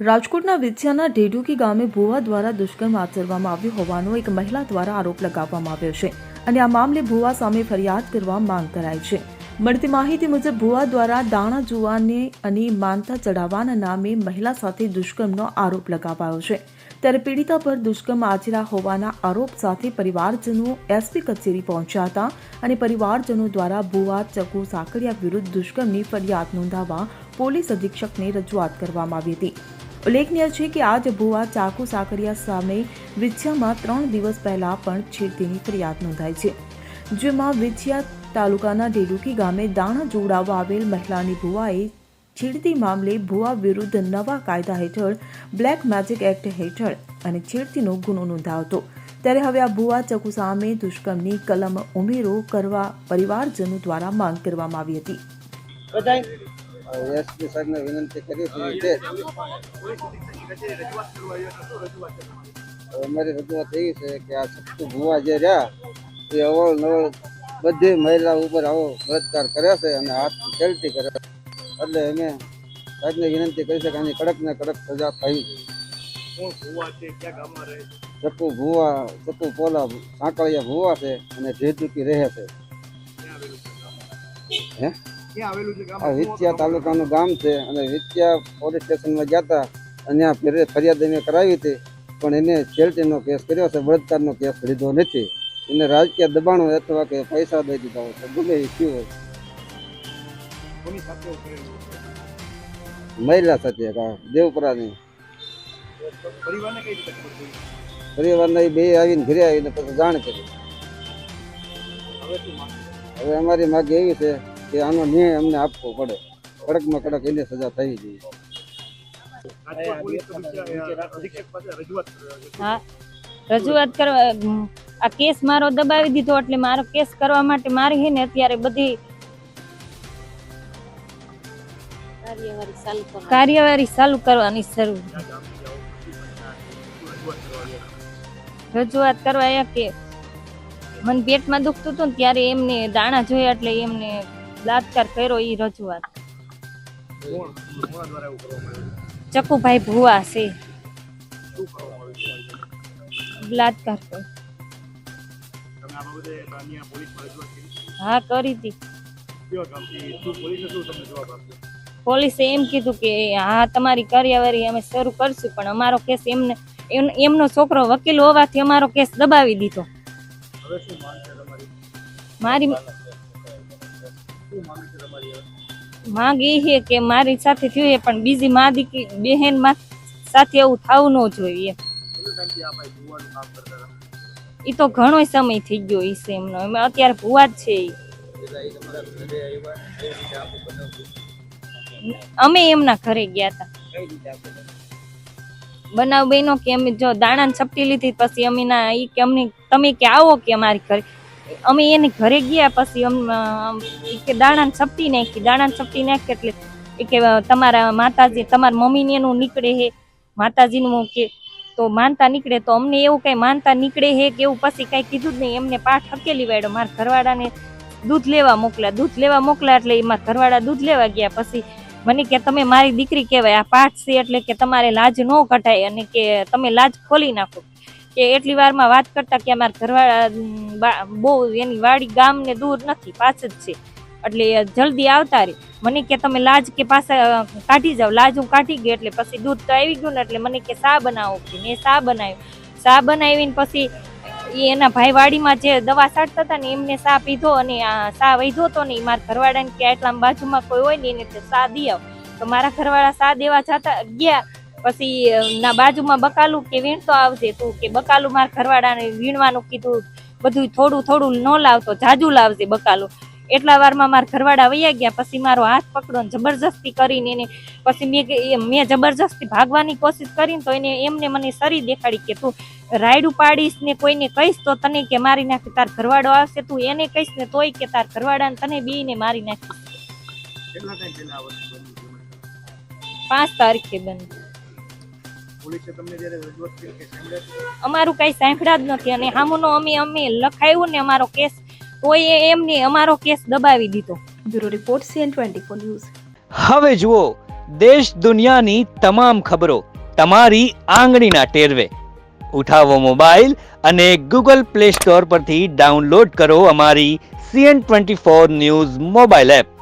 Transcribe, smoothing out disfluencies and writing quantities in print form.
રાજકોટના વિછિયાના ઢેઢુકી ગામે ભુવા દ્વારા દુષ્કર્મ આચરવામાં આવ્યું હોવાનો એક મહિલા દ્વારા આરોપ લગાવવામાં આવ્યો છે અને આ મામલે ભુવા સામે ફરિયાદ કરવા માંગ કરાઈ છે। મળતી માહિતી મુજબ ભુવા દ્વારા દાણા જુવાને અને માનતા ચડાવવાના નામે મહિલા સાથે દુષ્કર્મનો આરોપ લગાવાયો છે। ત્યારે પીડિતા પર દુષ્કર્મ આચર્યા હોવાના આરોપ સાથે પરિવારજનો એસપી કચેરી પહોંચ્યા હતા અને પરિવારજનો દ્વારા ભુવા ચકુ સાકરિયા વિરુદ્ધ દુષ્કર્મની ફરિયાદ નોંધાવવા પોલીસ અધિક્ષકને રજૂઆત કરવામાં આવી હતી। ઉલ્લેખનીય છે કે આજ ભુવા ચાકુ સાકરિયા સામે વિછિયામાં 3 દિવસ પહેલા પણ છેડતીની ફરિયાદ નોંધાઈ છે, જેમાં વિછિયા તાલુકાના ઢેઢુકી ગામે દાણા જોડાવવા આવેલ મહિલાની ભુવાએ છેડતી મામલે ભુવા વિરુદ્ધ નવા કાયદા હેઠળ બ્લેક મેજિક એક્ટ હેઠળ અને છેડતીનો ગુનો નોંધાયો હતો। ત્યારે હવે આ ભુવા ચકુ સામે દુષ્કર્મની કલમ ઉમેરો કરવા પરિવારજનો દ્વારા માંગ કરવામાં આવી હતી। એસપી સાહેબને વિનંતી કરી હતી અમારી રજૂઆત એવી છે કે આ ચકુ ભુવા જે રહ્યા એ અવળ નવળ બધી મહિલા ઉપર આવો બળાત્કાર કરે છે અને હાથ ખેલતી કરે છે, એટલે અમે સાહેબને વિનંતી કરી છે કે આની કડક ને કડક સજા થવી જોઈએ। ચકુ ભુવા ચકુ પોલા સાંકળિયા ભુવા છે અને ઢેઢુકી રહે છે। વિછિયા તાલુકાનું ગામ છે અને વિછિયા પોલીસ સ્ટેશનમાં ગયા હતા અને ત્યાં ફરિયાદ અમે કરાવી હતી, પણ એને છેડતીનો કેસ કર્યો છે, બળાત્કારનો કેસ લીધો નથી। એને રાજકીય દબાણો અથવા કે પૈસા દઈ દીધા હોય, ગમે એ થયું હોય। મહિલા સાથે દેવપરાની પરિવારના બે આવીને ઘરે આવીને પછી જાણ કરી। હવે અમારી માંગ એવી છે કે આનો ન્યાય અમને આપવો પડે, કડકમાં કડક એને સજા થવી જોઈએ। હા, રજૂઆત કરવા આ કેસ મારો દબાવી દીધો, એટલે મારો કેસ કરવા માટે મારી હે ને અત્યારે બધી કાર્યવાહી ચાલુ કરવાની શરૂ રજૂઆત કરવા કે મને પેટમાં દુખતું હતું ને ત્યારે એમને દાણા જોયા એટલે એમને બલાત્કાર કર્યો। એ રજૂઆત ચકુભાઈ ભુવા છે, બલાત્કાર કર્યો। હા, કરી હતી। પોલીસે એમ કીધું કે હા તમારી કાર્યવાહી અમે શરૂ કરશું, પણ અમારો કેસ એમનો છોકરો વકીલ હોવાથી અમારો કેસ દબાવી દીધો। મારી માંગ એ છે કે મારી સાથે થયું પણ બીજી મા દીકરી બહેન સાથે એવું થવું ન જોઈએ। એ તો ઘણો સમય થઈ ગયો છે એમનો, અત્યારે ભુવા જ છે। અમે એમના ઘરે ગયા હતા। બનાવ બન્યો કે અમે જો દાણા છપટી લીધી, પછી અમે તમે કે આવો કે અમારી ઘરે, અમે એની ઘરે ગયા। પછી કે દાણા છપટી નાખી એટલે કે તમારા માતાજી તમારા મમ્મીને એનું નીકળે હે, માતાજીનું કે તો માનતા નીકળે, તો અમને એવું કઈ માનતા નીકળે હે કે એવું પછી કઈ કીધું જ નહીં। એમને પાઠ હકેલી વાળ્યો, મારા ઘરવાળાને દૂધ લેવા મોકલ્યા એટલે મારા ઘરવાળા દૂધ લેવા ગયા। પછી મને કે તમે મારી દીકરી કહેવાય, આ પાઠ છે એટલે કે તમારે લાજ ન કઢાય અને કે તમે લાજ ખોલી નાખો। કે એટલી વારમાં વાત કરતા કે અમારા ઘરવાળા બહુ એની વાડી ગામ ને દૂર નથી, પાછ જ છે, એટલે જલ્દી આવતા રહે। મને કે તમે લાજ કે પાછા કાઢી જાઓ। લાજ હું કાઢી ગઈ એટલે પછી દૂધ તો આવી ગયું ને, એટલે મને કે શા બનાવો કે મેં શા બનાવ્યું। શા બનાવીને પછી એના ભાઈ વાડીમાં જે દવા છાંટતા હતા ને એમને શા પીધો અને શા વૈધો હતો ને, મારા ઘરવાળાને કે આટલા બાજુમાં કોઈ હોય ને એને શા દી આવ। તો મારા ઘરવાળા શા દેવા જતા ગયા, પછી ના બાજુમાં બકાલું કે વીણતો આવજે તું, કે બકાલું મારા ઘરવાળાને વીણવાનું કીધું, બધું થોડું થોડું ન લાવતો, જાજુ લાવજે બકાલું। એટલા વારમાં મારા ઘરવાળા વૈયા ગયા। પછી મારો હાથ પકડો જબરજસ્તી કરીને એને પછી મેં જબરજસ્તી ભાગવાની કોશિશ કરીને તો એમને મને શરી દેખાડી કે તું રાયડું પાડીશ ને કોઈને કહીશ તો તને કે મારી નાખે, તાર ઘરવાળો આવશે તું એને કહીશ ને તોય કે તાર ઘરવાળાને તને બીને મારી નાખીશ। 5 તારીખે બંધ। અમારું કઈ સાંભળ્યા જ નથી અને સામુનો અમે લખાયું ને અમારો કેસ, તોય એમને અમારો કેસ દબાવી દીધો। Bureau report CN24 news. હવે જુઓ દેશ દુનિયાની તમામ ખબરો તમારી આંગળીના ટેરવે. ઉઠાવો મોબાઈલ અને ગૂગલ પ્લે સ્ટોર પરથી ડાઉનલોડ કરો અમારી CN24 ન્યૂઝ મોબાઈલ એપ.